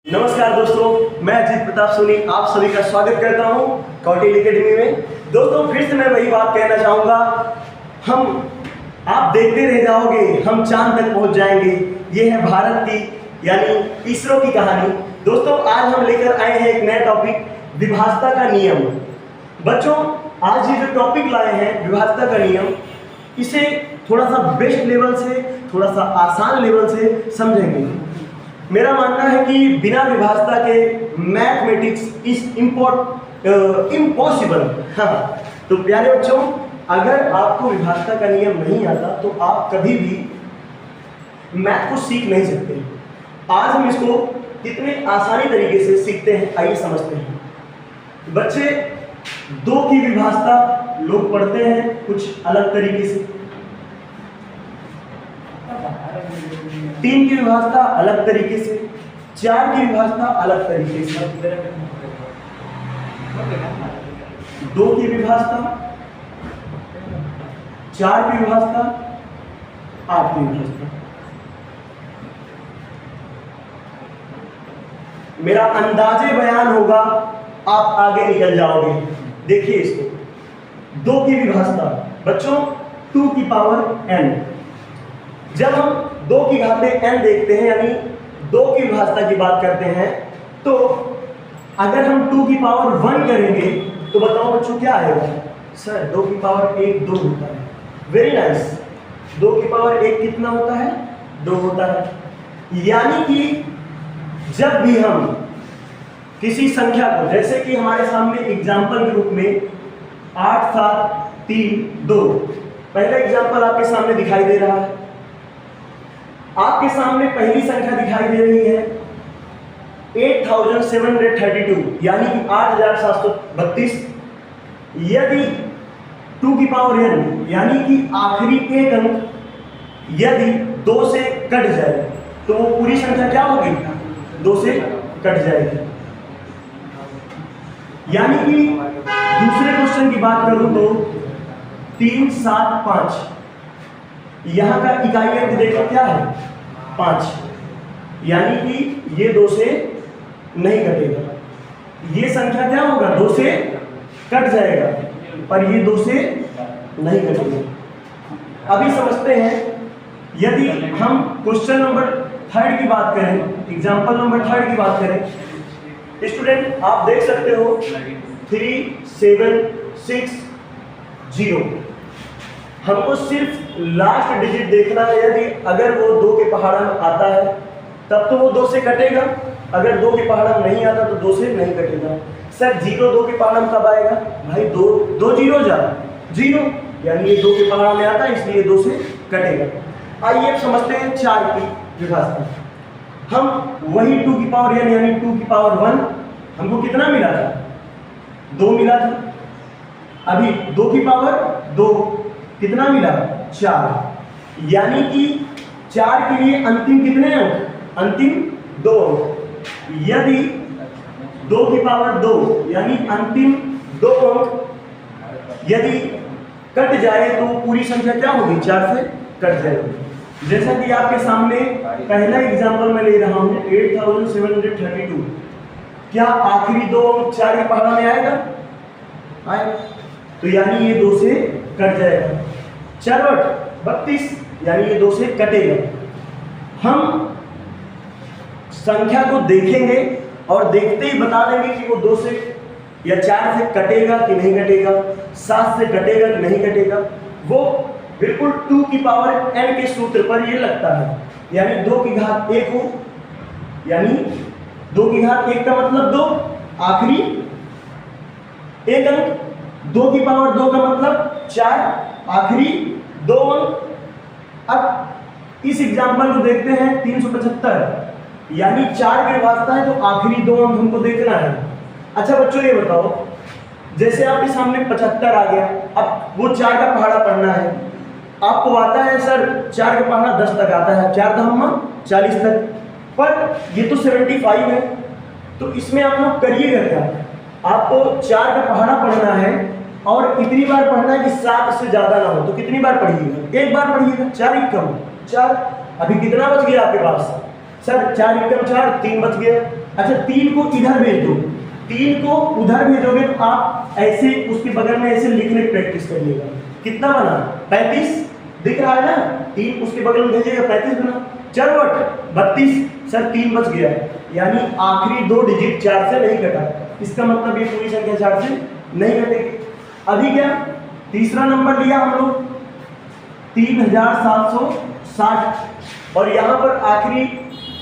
नमस्कार दोस्तों, मैं अजीत प्रताप सोनी आप सभी का स्वागत करता हूं कौटिल्य एकेडमी में। दोस्तों फिर से मैं वही बात कहना चाहूँगा, आप देखते रह जाओगे, हम चांद तक पहुंच जाएंगे। ये है भारत की यानी इसरो की कहानी। दोस्तों आज हम लेकर आए हैं एक नया टॉपिक, विभाजता का नियम। बच्चों आज ये जो टॉपिक लाए हैं विभाजता का नियम, इसे थोड़ा सा बेस्ट लेवल से, थोड़ा सा आसान लेवल से समझेंगे। मेरा मानना है कि बिना विभाजता के मैथमेटिक्स इज इम्पॉसिबल। हाँ, तो प्यारे बच्चों, अगर आपको विभाजता का नियम नहीं आता तो आप कभी भी मैथ को सीख नहीं सकते। आज हम इसको कितने आसानी तरीके से सीखते हैं, आइए समझते हैं। बच्चे, दो की विभाजता लोग पढ़ते हैं कुछ अलग तरीके से, तीन की विभाजता अलग तरीके से, चार की विभाजता अलग तरीके से, दो की विभाजता, चार की विभाजता, आठ की विभाजता। मेरा अंदाजे बयान होगा, आप आगे निकल जाओगे। देखिए इसको, दो की विभाजता बच्चों 2 की पावर n। जब हम 2 की घाते n देखते हैं यानी 2 की विभाजता की बात करते हैं, तो अगर हम 2 की पावर 1 करेंगे तो बताओ बच्चों क्या आएगा? सर 2 की पावर 1 2 होता है। वेरी नाइस, 2 की पावर 1 कितना होता है? 2 होता है। यानी कि जब भी हम किसी संख्या को, जैसे कि हमारे सामने एग्जाम्पल के रूप में 8 7 3 2, पहला एग्जाम्पल आपके सामने दिखाई दे रहा है। आपके सामने पहली संख्या दिखाई दे रही है 8732 यानी कि 8732। यदि 2 की पावर n यानी कि आखिरी एक अंक यदि 2 से कट जाए तो वो पूरी संख्या क्या होगी? 2 से कट जाएगी। यानी कि दूसरे क्वेश्चन की बात करूं तो 3 7 5, यहां का इकाई अंक देखो क्या है? 5। यानी कि ये 2 से नहीं कटेगा। ये संख्या क्या होगा? 2 से कट जाएगा, पर ये 2 से नहीं कटेगा। अभी समझते हैं, यदि हम क्वेश्चन नंबर 3 की बात करें, एग्जाम्पल नंबर 3 की बात करें, स्टूडेंट आप देख सकते हो 3 7 6 0। हमको सिर्फ लास्ट डिजिट देखना है। यदि अगर वो 2 के पहाड़ा में आता है तब तो वो 2 से कटेगा, अगर 2 के पहाड़ा में नहीं आता तो 2 से नहीं कटेगा। सर 0 2 के पहाड़ा में कब आएगा? भाई 2 जीरो जा 0, यानी ये 2 के पहाड़ा में आता है इसलिए 2 से कटेगा। आइए अब समझते हैं 4 की विभाजता। हम वही 2 की पावर n यानी 2 की पावर 1, हमको कितना मिला था? 2 मिला था। अभी 2 की पावर 2 कितना मिला? 4। यानी कि 4 के लिए अंतिम कितने अंक? अंतिम 2 अंक। यदि 2 की पावर 2 यानी अंतिम 2 अंक यदि कट जाए तो पूरी संख्या क्या होगी? 4 से कट जाएगी। जैसा कि आपके सामने पहला एग्जांपल मैं ले रहा हूं 8732, क्या आखिरी 2 अंक 4 के पहाड़ा में आएगा? आएगा। तो यानी ये 2 से कट जाएगा। 4 32 यानी ये 2 से कटेगा। हम संख्या को देखेंगे और देखते ही बता देंगे कि वो 2 से या 4 से कटेगा कि नहीं कटेगा, 7 से कटेगा कि नहीं कटेगा। वो बिल्कुल 2 की पावर n के सूत्र पर ये लगता है। यानी 2 की घात 1 हो, यानी 2 की घात 1 का मतलब 2, आखिरी एक अंक। 2 की पावर 2 का मतलब 4, आखिरी 2 अंक। अब इस एग्जाम्पल को देखते हैं 375, यानी 4 की विभाजता है तो आखिरी 2 अंक हमको देखना है। अच्छा बच्चों ये बताओ, जैसे आपके सामने 75 आ गया, अब वो 4 का पहाड़ा पढ़ना है। आपको आता है सर 4 का पहाड़ा 10 तक आता है, 4 दहम्मा 40 तक, पर ये तो 75 है। तो इसमें आप लोग करिएगा क्या? आपको 4 का पहाड़ा पढ़ना है और इतनी बार पढ़ना है कि 7 से ज्यादा ना हो। तो कितनी बार पढ़िएगा? एक बार पढ़िएगा। 4 एकम 4। अभी कितना बच गया आपके पास? सर 4 एकम 4, 3 बच गया। अच्छा 3 को इधर भेज दो, 3 को उधर भेजोगे तो आप ऐसे उसके बगल में ऐसे लिखने की प्रैक्टिस करिएगा। कितना बना 35 दिख रहा है ना, 3 उसके बगल में भेजिएगा 35 बना, चरवट 32 सर 3 बच गया, यानी आखिरी 2 डिजिट 4 से नहीं कटा, इसका मतलब ये पूरी संख्या 4 से नहीं कटेगी। अभी क्या तीसरा नंबर लिया हम लोग 3760 और यहाँ पर आखिरी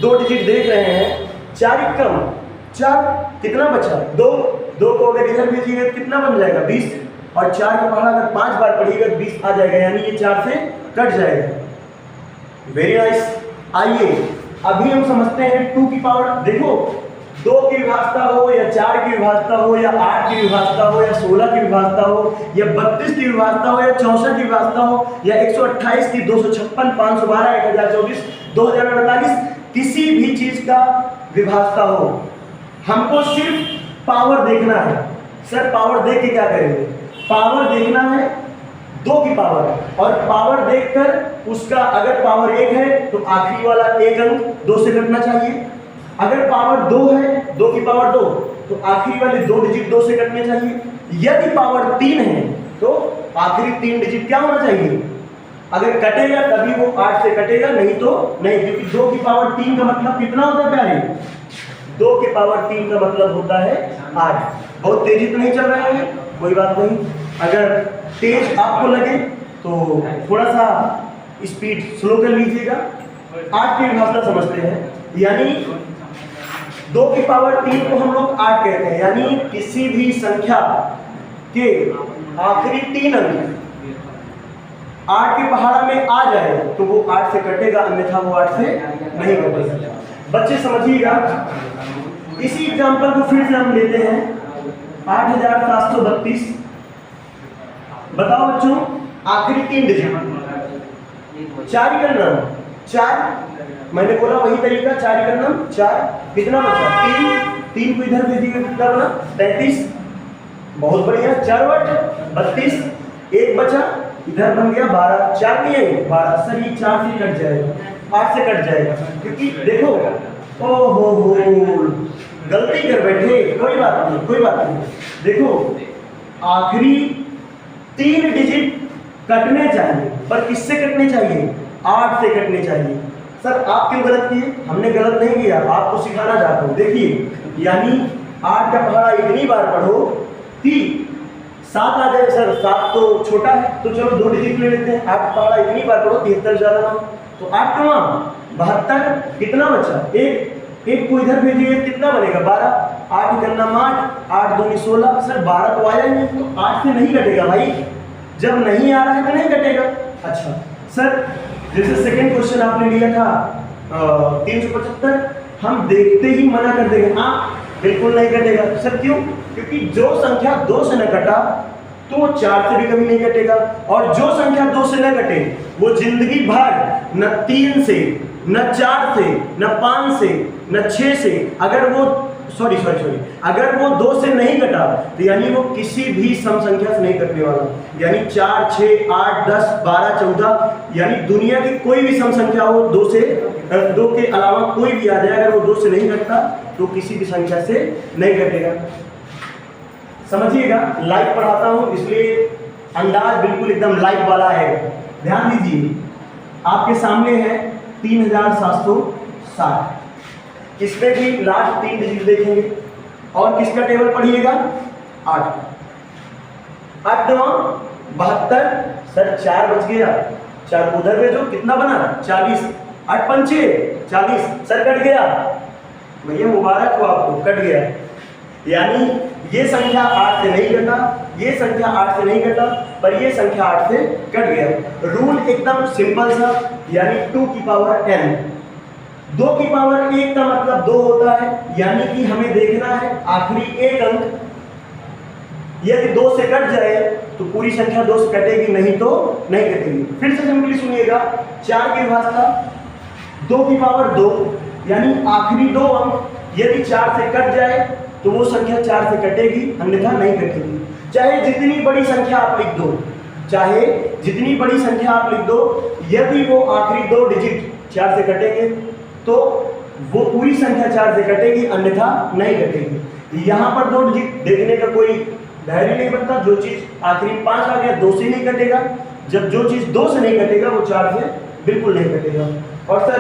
2 डिजिट देख रहे हैं 4 कम 4 कितना बचा 2 को अगर इधर भेजिएगा कितना बन जाएगा 20 और 4 का पहाड़ा अगर 5 बार पढ़िएगा 20 आ जाएगा, यानी ये 4 से कट जाएगा। Very nice. आइए अभी हम समझते हैं 2 की पावर। देखो 2 की विभाज्यता हो या 4 की विभाज्यता हो या 8 की विभाज्यता हो या 16 की विभाज्यता हो या 32 की विभाज्यता हो या 64 की विभाज्यता हो या 128 की 256 512 1024 2048 किसी भी चीज का विभाज्यता हो, हमको सिर्फ पावर देखना है। सर पावर देख के क्या करेंगे, पावर देखना है 2 की पावर और पावर देखकर उसका अगर पावर 1 है तो आखिरी वाला एक अंक 2 से कटना चाहिए, अगर पावर 2 है 2 की पावर 2 तो आखिरी वाले 2 डिजिट 2 से कटने चाहिए, यदि पावर 3 है तो आखिरी 3 डिजिट क्या होना चाहिए, अगर कटेगा तभी वो 8 से कटेगा, नहीं तो नहीं, क्योंकि 2 की पावर 3 का मतलब कितना होता है प्यारे, 2 के पावर 3 का मतलब होता है 8। बहुत तेजी तो नहीं चल रहा है, कोई बात नहीं, अगर तेज आपको लगे तो थोड़ा सा स्पीड स्लो कर लीजिएगा। 8 की विभाज्यता समझते हैं, यानी 2 की पावर 3 को हम लोग 8 कहते हैं, यानी किसी भी संख्या के आखिरी 3 अंक 8 के पहाड़ा में आ जाए तो वो 8 से कटेगा, अन्यथा वो 8 से नहीं कटेगा। बच्चे समझिएगा, इसी एग्जांपल को फिर से हम लेते हैं 8732। बताओ बच्चों आखिरी 3 डिजिट 4 ही करना, 4 मैंने बोला वही तरीका, 4 ही करना 4 कितना बचा 3 को इधर भेजिएगा कितना बना 33, बहुत बढ़िया, 4 वट 32, 1 बचा इधर बन गया 12, 4 नहीं है 12, सर ये 4 से कट जाएगा, 8 से कट जाएगा, क्योंकि देखो ओहो हो गलती कर बैठे, कोई बात नहीं कोई बात नहीं, देखो आखिरी 3 डिजिट कटने चाहिए, पर किससे कटने चाहिए 8 से कटने चाहिए। सर आप क्यों गलत किए, हमने गलत नहीं किया, आपको सिखाना चाहता हूँ। देखिए यानी 8 का पहाड़ा इतनी बार पढ़ो कि 7 आ जाए, सर 7 तो छोटा है तो चलो 2 डिजिट ले लेते हैं, 8 का पहाड़ा इतनी बार पढ़ो 73 ज्यादा ना, तो 8 कमा 72 कितना बचा, एक को इधर भेजिए कितना बनेगा 12, 8 करना 8 2 16, सर 12 तो आया नहीं तो 8 से नहीं कटेगा भाई, जब नहीं आ रहा है तो नहीं कटेगा। अच्छा सर जैसे सेकंड क्वेश्चन आपने लिया था 375, हम देखते ही मना कर देंगे, हाँ बिल्कुल नहीं कटेगा। सर क्यों, क्योंकि जो संख्या 2 से न कटा तो वो 4 से भी कभी नहीं कटेगा, और जो संख्या 2 से न कटे वो जिंदगी भर न 3 से न 4 से न 5 से न 6 से, अगर वो सॉरी अगर वो 2 से नहीं कटा तो यानी वो किसी भी सम संख्या से नहीं कटने वाला, यानी 4 6 8 10 12 14, यानी दुनिया की कोई भी सम संख्या हो 2 के अलावा कोई भी आ जाए, अगर वो 2 से नहीं कटता तो किसी भी संख्या से नहीं कटेगा। समझिएगा, लाइव पढ़ाता हूँ इसलिए अंदाज बिल्कुल एकदम लाइव वाला है। ध्यान दीजिए, आपके सामने है 3760, इसमें भी लास्ट 3 डिजिट देखेंगे और किसका टेबल पढ़िएगा 8 9 72, सर 4 बच गया, 4 उधर भेजो कितना बना 40, 8 पंचे 40, सर कट गया भैया, मुबारक हो आपको कट गया, यानी ये संख्या 8 से नहीं कटा, ये संख्या 8 से नहीं कटा, पर ये संख्या 8 से कट गया। रूल एकदम सिंपल सा, यानी 2 की पावर n, 2 की पावर 1 का मतलब 2 होता है, यानी कि हमें देखना है आखिरी एक अंक, यदि 2 से कट जाए तो पूरी संख्या 2 से कटेगी, नहीं तो नहीं कटेगी। फिर से सिंपली सुनिएगा, 4 की विभाज्यता 2 की पावर 2, यानी आखिरी 2 अंक यदि 4 से कट जाए तो वो संख्या 4 से कटेगी, अन्यथा नहीं कटेगी। चाहे जितनी बड़ी संख्या आप लिख दो, चाहे जितनी बड़ी संख्या आप लिख दो, यदि वो आखिरी 2 डिजिट 4 से कटेंगे तो वो पूरी संख्या 4 से कटेगी, अन्यथा नहीं कटेगी। यहाँ पर 2 डिजिट देखने का कोई धैर्य नहीं बनता। जो चीज़ आखिरी 5 आ गया 2 से नहीं कटेगा, जब जो चीज़ 2 से नहीं कटेगा वो 4 से बिल्कुल नहीं कटेगा। और सर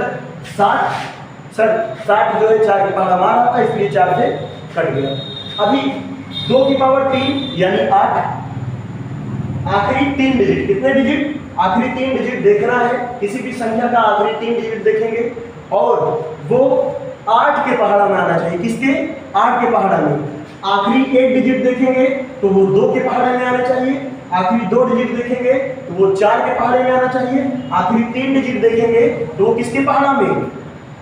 60 जो है 4 की पहाड़ा मारा था, इसलिए 4 से कट गया। अभी 2 की पावर 3 यानी 8, आखिरी 3 डिजिट, कितने डिजिट? आखिरी 3 डिजिट देखना है, किसी भी संख्या का आखिरी 3 डिजिट देखेंगे और वो 8 के पहाड़ा में आना चाहिए। किसके? 8 के पहाड़ा में। आखिरी 1 डिजिट देखेंगे तो वो 2 के पहाड़े में आना चाहिए, आखिरी 2 डिजिट देखेंगे तो वो 4 के पहाड़े में आना चाहिए, आखिरी 3 डिजिट देखेंगे तो वो किसके पहाड़ा में?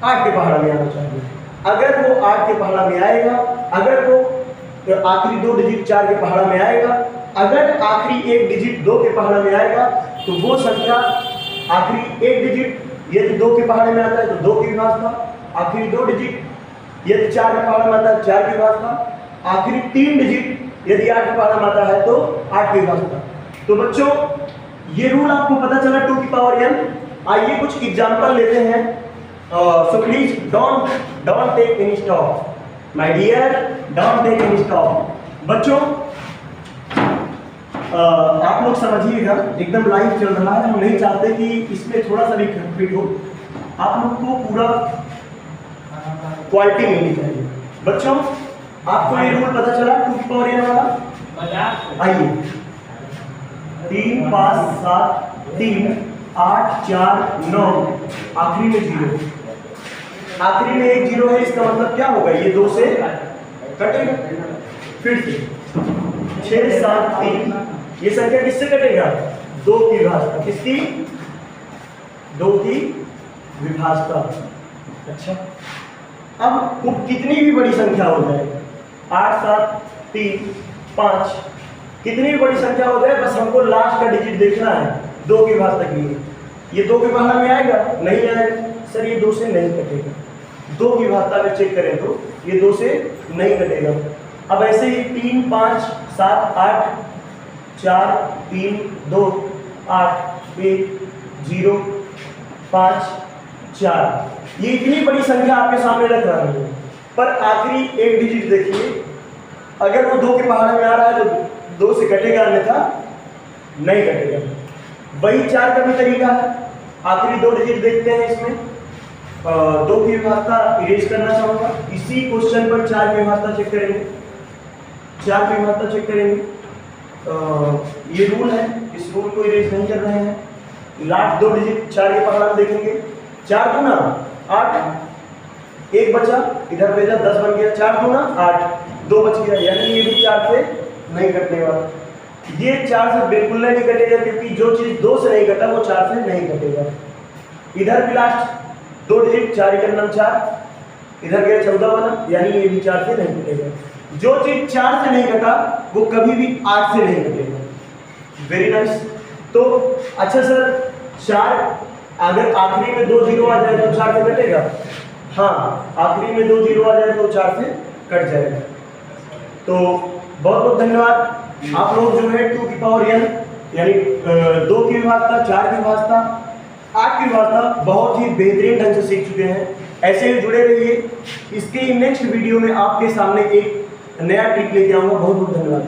8 के पहाड़ा में आना चाहिए। अगर वो 8 के पहाड़ा में आएगा, अगर वो आखिरी 2 डिजिट 4 के पहाड़ा में आएगा, अगर आखिरी 1 डिजिट 2 के पहाड़ा में आएगा, तो वो संख्या आखिरी 1 डिजिट यदि 2 के पहाड़े में आता है तो 2 की विभाजता, आखिरी 2 डिजिट यदि 4 के पहाड़े में आता है 4 की विभाजता, आखिरी 3 डिजिट यदि 8 के पहाड़े में आता है तो 8 की विभाजता। तो बच्चों ये रूल आपको पता चला 2 की पावर n। आइए कुछ एग्जांपल लेते हैं। So please don't take any stop my dear, don't take any stop. बच्चों आप लोग समझिएगा, एकदम लाइव चल रहा है, हम नहीं चाहते कि इसमें थोड़ा सा भी खटपट हो, आप लोग को पूरा क्वालिटी मिलनी चाहिए। बच्चों आपको ये रूल पता चला 2 की पावर n वाला? आइए 3 5 7 3 8 4 9, आखिरी में 0, आखिरी में 1 0 है, इसका मतलब क्या होगा? ये 2 से कटेगा। फिर से 6 7 3, ये संख्या किससे कटेगा? 2 की विभाजता। किसकी? 2 की विभाजता। अच्छा, अब वो कितनी भी बड़ी संख्या हो जाए, 8 7 3 5, कितनी भी बड़ी संख्या हो जाए, बस हमको लास्ट का डिजिट देखना है 2 की विभाजता के लिए। ये 2 के पहाड़ा में आएगा? नहीं आएगा। सर ये 2 से नहीं कटेगा। 2 की विभाजता में चेक करें तो ये 2 से नहीं कटेगा। अब ऐसे ही 3 5 7 8 4 3 2 8 1 0 5 4, ये इतनी बड़ी संख्या आपके सामने रख रहा है, पर आखिरी 1 डिजिट देखिए, अगर वो 2 के पहाड़े में आ रहा है तो 2 से कटेगा, अन्यथा नहीं कटेगा। वही 4 का भी तरीका है। आखिरी 2 डिजिट देखते हैं इसमें, 2 की विभाजता इरेज करना चाहूँगा। इसी क्वेश्चन पर 4 की विभाजता चेक करेंगे, 4 की विभाजता चेक करेंगे। ये रूल है, इस रूल को इरेज नहीं कर रहे हैं। लास्ट 2 डिजिट 4 के पहाड़ा में देखेंगे, 4 दूना 8, 1 बचा, इधर भेजा 10 बन गया, 4 दूना 8, 2 बच गया, यानी ये भी 4 से नहीं कटने वाला। ये 4 से बिल्कुल नहीं कटेगा, क्योंकि जो चीज़ 2 से नहीं कटा वो 4 से नहीं कटेगा। इधर भी लास्ट 2 डिजिट 4 के नम 4, इधर गया 14 वाला, यानी ये भी 4 से नहीं कटेगा। जो चीज़ 4 से नहीं कटा वो कभी भी 8 से नहीं कटेगा। Very nice. तो अच्छा सर, 4 अगर आखिरी में 2 0 आ जाए तो 4 से कटेगा? हाँ, आखिरी में 2 0 आ जाए तो 4 से कट जाएगा। तो बहुत बहुत धन्यवाद। आप लोग जो है 2 की पावर n यानी 2 की विभाजता, 4 की विभाजता, 8 की विभाजता बहुत ही बेहतरीन ढंग से सीख चुके हैं। ऐसे ही जुड़े रहिए। इसके नेक्स्ट वीडियो में आपके सामने एक नया ट्रिक लेके आऊँगा। बहुत बहुत धन्यवाद।